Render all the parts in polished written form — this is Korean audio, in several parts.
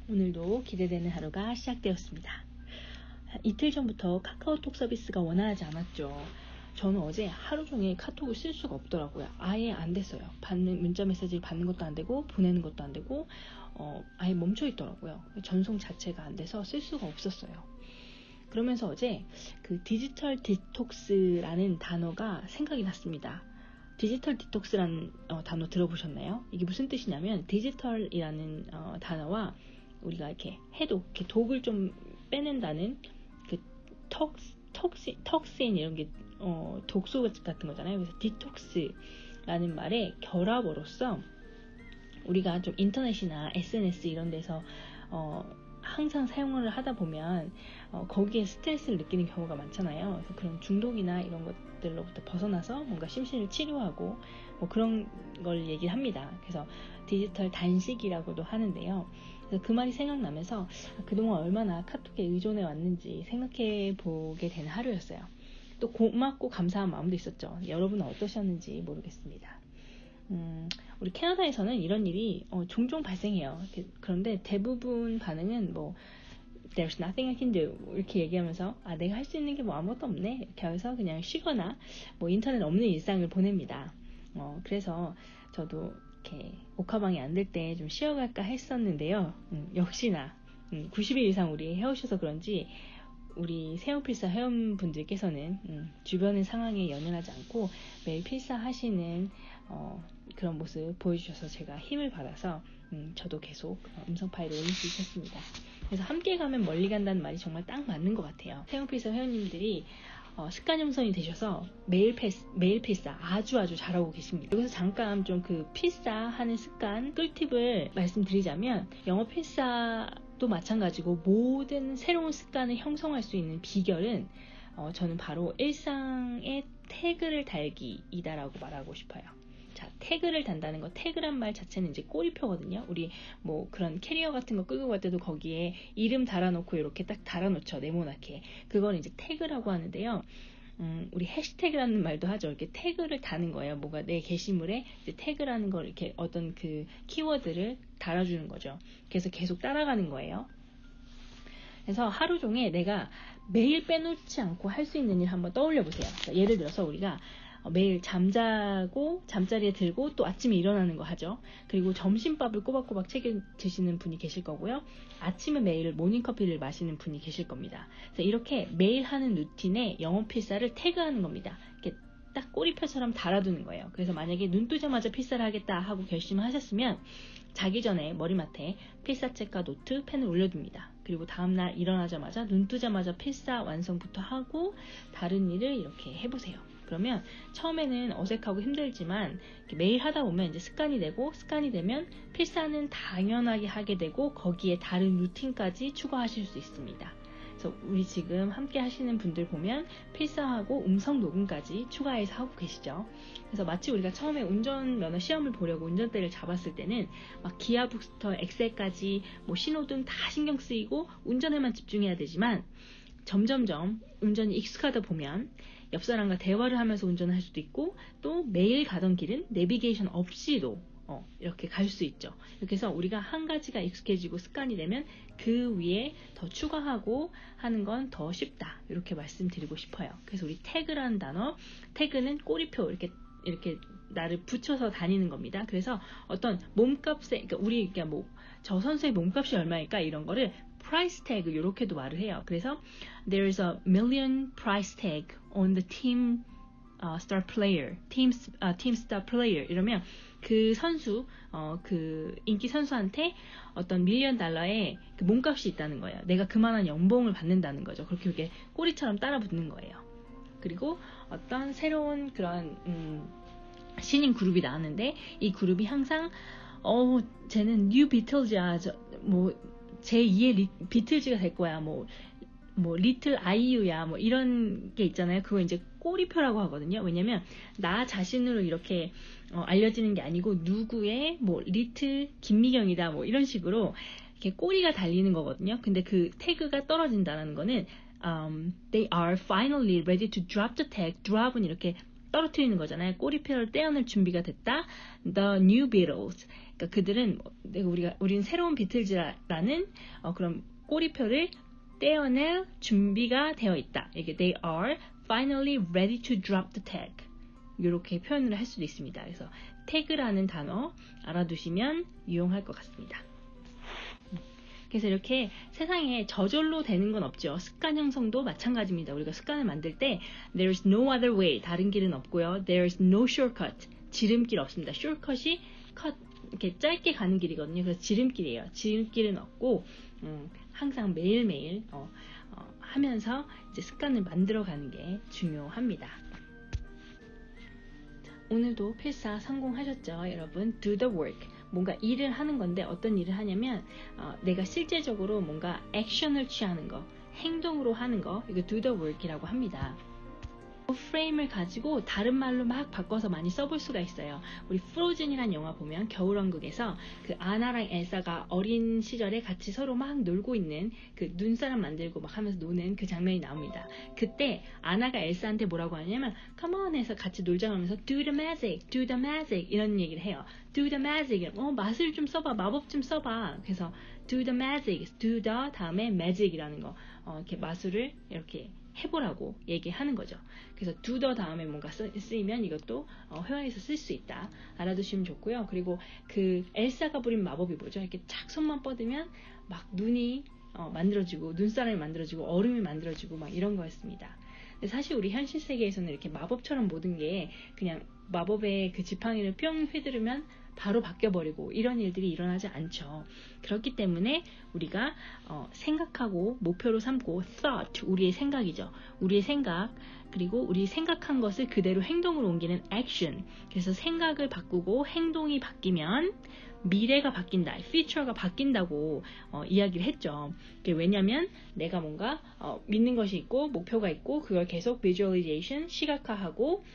오늘도 기대되는 하루가 시작되었습니다. 이틀 전부터 카카오톡 서비스가 원활하지 않았죠. 저는 어제 하루 종일 카톡을 쓸 수가 없더라고요. 아예 안 됐어요. 문자 메시지를 받는 것도 안 되고 보내는 것도 안 되고 아예 멈춰 있더라고요. 전송 자체가 안 돼서 쓸 수가 없었어요. 그러면서 어제 그 디지털 디톡스라는 단어가 생각이 났습니다. 디지털 디톡스라는 단어 들어보셨나요? 이게 무슨 뜻이냐면 디지털이라는 단어와 우리가 이렇게 해독, 이렇게 독을 좀 빼낸다는 그 톡신 이런 게 독소 같은 거잖아요. 그래서 디톡스라는 말의 결합어로서 우리가 좀 인터넷이나 SNS 이런 데서 항상 사용을 하다 보면 거기에 스트레스를 느끼는 경우가 많잖아요. 그래서 그런 중독이나 이런 것들로부터 벗어나서 뭔가 심신을 치료하고 뭐 그런 걸 얘기를 합니다. 그래서 디지털 단식이라고도 하는데요. 그래서 그 말이 생각나면서 그동안 얼마나 카톡에 의존해 왔는지 생각해 보게 되는 하루였어요. 또 고맙고 감사한 마음도 있었죠. 여러분은 어떠셨는지 모르겠습니다. 우리 캐나다에서는 이런 일이 종종 발생해요. 그런데 대부분 반응은 뭐 There's nothing I can do 이렇게 얘기하면서 내가 할 수 있는 게 뭐 아무것도 없네 이렇게 하면서 그냥 쉬거나 뭐 인터넷 없는 일상을 보냅니다. 그래서 저도 이렇게 옥하방이 안 될 때 좀 쉬어갈까 했었는데요. 역시나 90일 이상 우리 해오셔서 그런지 우리 세움필사 회원분들께서는 주변의 상황에 연연하지 않고 매일 필사하시는 그런 모습 보여주셔서 제가 힘을 받아서 저도 계속 음성 파일을 올릴 수 있었습니다. 그래서 함께 가면 멀리 간다는 말이 정말 딱 맞는 것 같아요. 세움필사 회원님들이 습관 형성이 되셔서 매일 필사 아주 잘하고 계십니다. 여기서 잠깐 좀 그 필사하는 습관 꿀팁을 말씀드리자면 영어 필사도 마찬가지고 모든 새로운 습관을 형성할 수 있는 비결은 저는 바로 일상에 태그를 달기이다라고 말하고 싶어요. 자, 태그를 단다는 거, 태그란 말 자체는 이제 꼬리표거든요. 우리 뭐 그런 캐리어 같은 거 끌고 갈 때도 거기에 이름 달아놓고 이렇게 딱 달아놓죠. 네모나게. 그걸 이제 태그라고 하는데요. 우리 해시태그라는 말도 하죠. 이렇게 태그를 다는 거예요. 뭐가 내 게시물에 이제 태그라는 걸 이렇게 어떤 그 키워드를 달아주는 거죠. 그래서 계속 따라가는 거예요. 그래서 하루 종일 내가 매일 빼놓지 않고 할 수 있는 일 한번 떠올려 보세요. 예를 들어서 우리가 매일 잠자고 잠자리에 들고 또 아침에 일어나는 거 하죠. 그리고 점심밥을 꼬박꼬박 챙겨 드시는 분이 계실 거고요. 아침에 매일 모닝커피를 마시는 분이 계실 겁니다. 그래서 이렇게 매일 하는 루틴에 영어 필사를 태그하는 겁니다. 이렇게 딱 꼬리표처럼 달아두는 거예요. 그래서 만약에 눈 뜨자마자 필사를 하겠다 하고 결심을 하셨으면 자기 전에 머리맡에 필사책과 노트, 펜을 올려둡니다. 그리고 다음날 일어나자마자 눈 뜨자마자 필사 완성부터 하고 다른 일을 이렇게 해보세요. 그러면 처음에는 어색하고 힘들지만 매일 하다 보면 이제 습관이 되고 습관이 되면 필사는 당연하게 하게 되고 거기에 다른 루틴까지 추가하실 수 있습니다. 그래서 우리 지금 함께 하시는 분들 보면 필사하고 음성 녹음까지 추가해서 하고 계시죠. 그래서 마치 우리가 처음에 운전면허 시험을 보려고 운전대를 잡았을 때는 막 기아부스터 엑셀까지 뭐 신호등 다 신경 쓰이고 운전에만 집중해야 되지만 점점점 운전이 익숙하다 보면 옆 사람과 대화를 하면서 운전을 할 수도 있고 또 매일 가던 길은 내비게이션 없이도 이렇게 갈 수 있죠. 이렇게 해서 우리가 한 가지가 익숙해지고 습관이 되면 그 위에 더 추가하고 하는 건 더 쉽다. 이렇게 말씀드리고 싶어요. 그래서 우리 태그라는 단어, 태그는 꼬리표 이렇게 나를 붙여서 다니는 겁니다. 그래서 어떤 몸값에, 그러니까 우리가 뭐 저 선수의 몸값이 얼마일까 이런 거를 price tag 이렇게도 말을 해요. 그래서 there's a million price tag on the team star player, team star player 이러면 그 선수, 그 인기 선수한테 어떤 $1,000,000의 그 몸값이 있다는 거예요. 내가 그만한 연봉을 받는다는 거죠. 그렇게 이렇게 꼬리처럼 따라 붙는 거예요. 그리고 어떤 새로운 그런 신인 그룹이 나왔는데 이 그룹이 항상 쟤는 뉴 비틀즈야, 뭐 제2의 비틀즈가 될 거야, 뭐 리틀 아이유야, 뭐 이런 게 있잖아요. 그거 이제 꼬리표라고 하거든요. 왜냐면 나 자신으로 이렇게 알려지는 게 아니고 누구의 뭐 리틀 김미경이다, 뭐 이런 식으로 이렇게 꼬리가 달리는 거거든요. 근데 그 태그가 떨어진다는 거는 they are finally ready to drop the tag. drop은 이렇게 떨어뜨리는 거잖아요. 꼬리표를 떼어낼 준비가 됐다. The new Beatles. 그러니까 그들은 우리는 새로운 비틀즈라는 그런 꼬리표를 떼어낼 준비가 되어 있다. 이게 they are finally ready to drop the tag. 이렇게 표현을 할 수도 있습니다. 그래서 태그라는 단어 알아두시면 유용할 것 같습니다. 그래서 이렇게 세상에 저절로 되는 건 없죠. 습관 형성도 마찬가지입니다. 우리가 습관을 만들 때 there's no other way, 다른 길은 없고요. there's no shortcut, 지름길 없습니다. shortcut이 이렇게 짧게 가는 길이거든요. 그래서 지름길이에요. 지름길은 없고 항상 매일매일 하면서 이제 습관을 만들어가는 게 중요합니다. 자, 오늘도 필사 성공하셨죠? 여러분, do the work. 뭔가 일을 하는 건데 어떤 일을 하냐면 내가 실제적으로 뭔가 액션을 취하는 거, 행동으로 하는 거, 이거 do the work이라고 합니다. 프레임을 가지고 다른 말로 막 바꿔서 많이 써볼 수가 있어요. 우리 프로즌이라는 영화 보면 겨울왕국에서 그 아나랑 엘사가 어린 시절에 같이 서로 막 놀고 있는 그 눈사람 만들고 막 하면서 노는 그 장면이 나옵니다. 그때 아나가 엘사한테 뭐라고 하냐면 come on 해서 같이 놀자고 하면서 do the magic, do the magic 이런 얘기를 해요. do the magic, 마술 좀 써봐, 마법 좀 써봐. 그래서 do the magic, do the 다음에 magic이라는 거, 이렇게 마술을 이렇게 해보라고 얘기하는 거죠. 그래서 do the 다음에 뭔가 쓰이면 이것도 회화에서 쓸 수 있다. 알아두시면 좋고요. 그리고 그 엘사가 부린 마법이 뭐죠? 이렇게 착 손만 뻗으면 막 눈이 만들어지고 눈사람이 만들어지고 얼음이 만들어지고 막 이런 거였습니다. 근데 사실 우리 현실 세계에서는 이렇게 마법처럼 모든 게 그냥 마법의 그 지팡이를 뿅 휘두르면 바로 바뀌어버리고 이런 일들이 일어나지 않죠. 그렇기 때문에 우리가 생각하고 목표로 삼고 thought, 우리의 생각이죠. 우리의 생각, 그리고 우리 생각한 것을 그대로 행동으로 옮기는 action. 그래서 생각을 바꾸고 행동이 바뀌면 미래가 바뀐다, future가 바뀐다고 이야기를 했죠. 왜냐하면 내가 뭔가 믿는 것이 있고 목표가 있고 그걸 계속 visualization, 시각화하고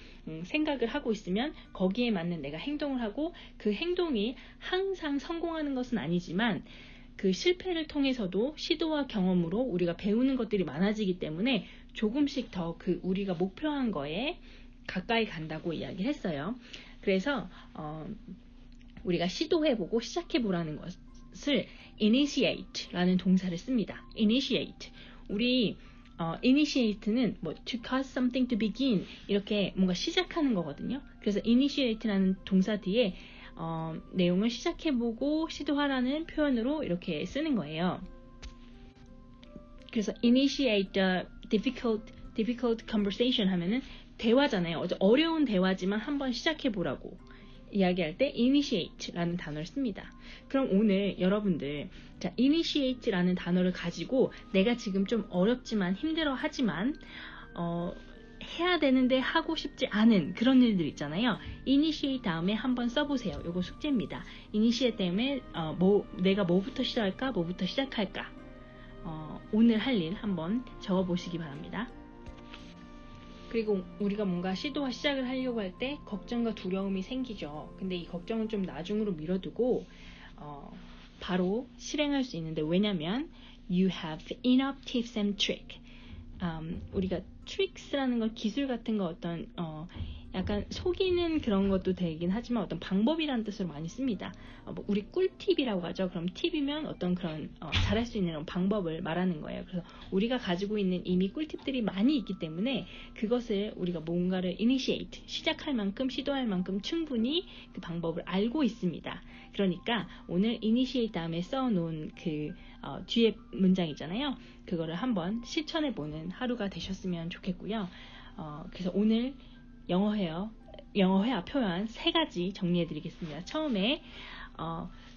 생각을 하고 있으면 거기에 맞는 내가 행동을 하고 그 행동이 항상 성공하는 것은 아니지만 그 실패를 통해서도 시도와 경험으로 우리가 배우는 것들이 많아지기 때문에 조금씩 더 그 우리가 목표한 거에 가까이 간다고 이야기를 했어요. 그래서 우리가 시도해보고 시작해보라는 것을 initiate라는 동사를 씁니다. initiate. 우리 initiate는 뭐 to cause something to begin 이렇게 뭔가 시작하는 거거든요. 그래서 initiate라는 동사 뒤에 내용을 시작해보고 시도하라는 표현으로 이렇게 쓰는 거예요. 그래서 initiate the difficult conversation 하면은 대화잖아요. 어려운 대화지만 한번 시작해보라고 이야기할 때 initiate라는 단어를 씁니다. 그럼 오늘 여러분들 자, initiate라는 단어를 가지고 내가 지금 좀 어렵지만 힘들어하지만 해야 되는데 하고 싶지 않은 그런 일들 있잖아요. initiate 다음에 한번 써보세요. 요거 숙제입니다. initiate 다음에 내가 뭐부터 시작할까? 뭐부터 시작할까? 오늘 할 일 한번 적어보시기 바랍니다. 그리고 우리가 뭔가 시도와 시작을 하려고 할 때 걱정과 두려움이 생기죠. 근데 이 걱정은 좀 나중으로 미뤄두고 바로 실행할 수 있는데 왜냐면 you have enough tips and trick. 우리가 tricks라는 건 기술 같은 거 어떤 약간 속이는 그런 것도 되긴 하지만 어떤 방법이라는 뜻으로 많이 씁니다. 우리 꿀팁이라고 하죠. 그럼 팁이면 어떤 그런 잘할 수 있는 방법을 말하는 거예요. 그래서 우리가 가지고 있는 이미 꿀팁들이 많이 있기 때문에 그것을 우리가 뭔가를 initiate, 시작할 만큼 시도할 만큼 충분히 그 방법을 알고 있습니다. 그러니까 오늘 initiate 다음에 써놓은 그 뒤에 문장 있잖아요. 그거를 한번 실천해보는 하루가 되셨으면 좋겠고요. 그래서 오늘 영어 회화 표현 3가지 정리해드리겠습니다. 처음에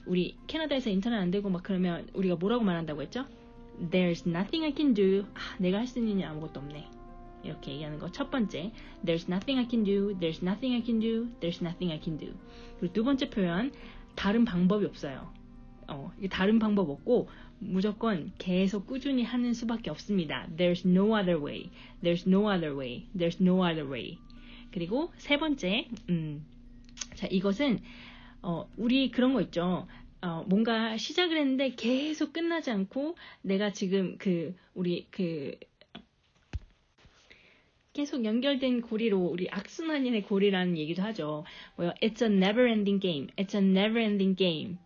우리 캐나다에서 인터넷 안 되고 막 그러면 우리가 뭐라고 말한다고 했죠? There's nothing I can do. 내가 할 수 있는 일 아무것도 없네. 이렇게 얘기하는 거. 첫 번째, There's nothing I can do. There's nothing I can do. There's nothing I can do. 그리고 두 번째 표현, 다른 방법이 없어요. 이게 다른 방법 없고 무조건 계속 꾸준히 하는 수밖에 없습니다. There's no other way. There's no other way. There's no other way. 그리고 세 번째, 자, 이것은, 우리 그런 거 있죠. 뭔가 시작을 했는데 계속 끝나지 않고 내가 지금 우리 계속 연결된 고리로 우리 악순환의 고리라는 얘기도 하죠. 뭐요? It's a never-ending game. It's a never-ending game.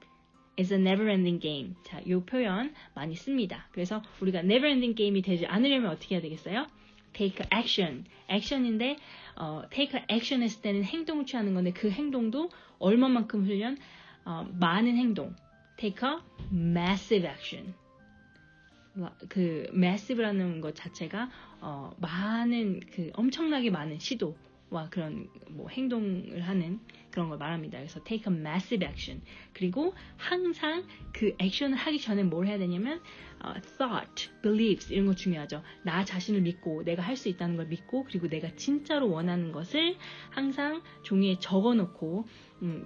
It's a never-ending game. 자, 이 표현 많이 씁니다. 그래서 우리가 never-ending game이 되지 않으려면 어떻게 해야 되겠어요? Take action. action인데 take action 했을 때는 행동을 취하는 건데 그 행동도 얼마만큼 훈련? 많은 행동. Take a massive action. 그 massive라는 것 자체가 많은 그 엄청나게 많은 시도와 그런 뭐 행동을 하는 그런 걸 말합니다. 그래서 take a massive action. 그리고 항상 그 액션을 하기 전에 뭘 해야 되냐면 thought, beliefs 이런 거 중요하죠. 나 자신을 믿고 내가 할 수 있다는 걸 믿고 그리고 내가 진짜로 원하는 것을 항상 종이에 적어놓고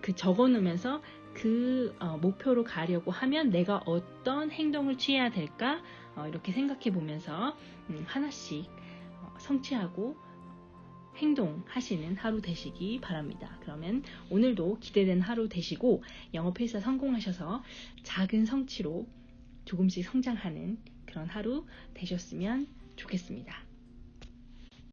그 적어놓으면서 그 목표로 가려고 하면 내가 어떤 행동을 취해야 될까 이렇게 생각해 보면서 하나씩 성취하고 행동하시는 하루 되시기 바랍니다. 그러면 오늘도 기대된 하루 되시고 영어 필사 성공하셔서 작은 성취로 조금씩 성장하는 그런 하루 되셨으면 좋겠습니다.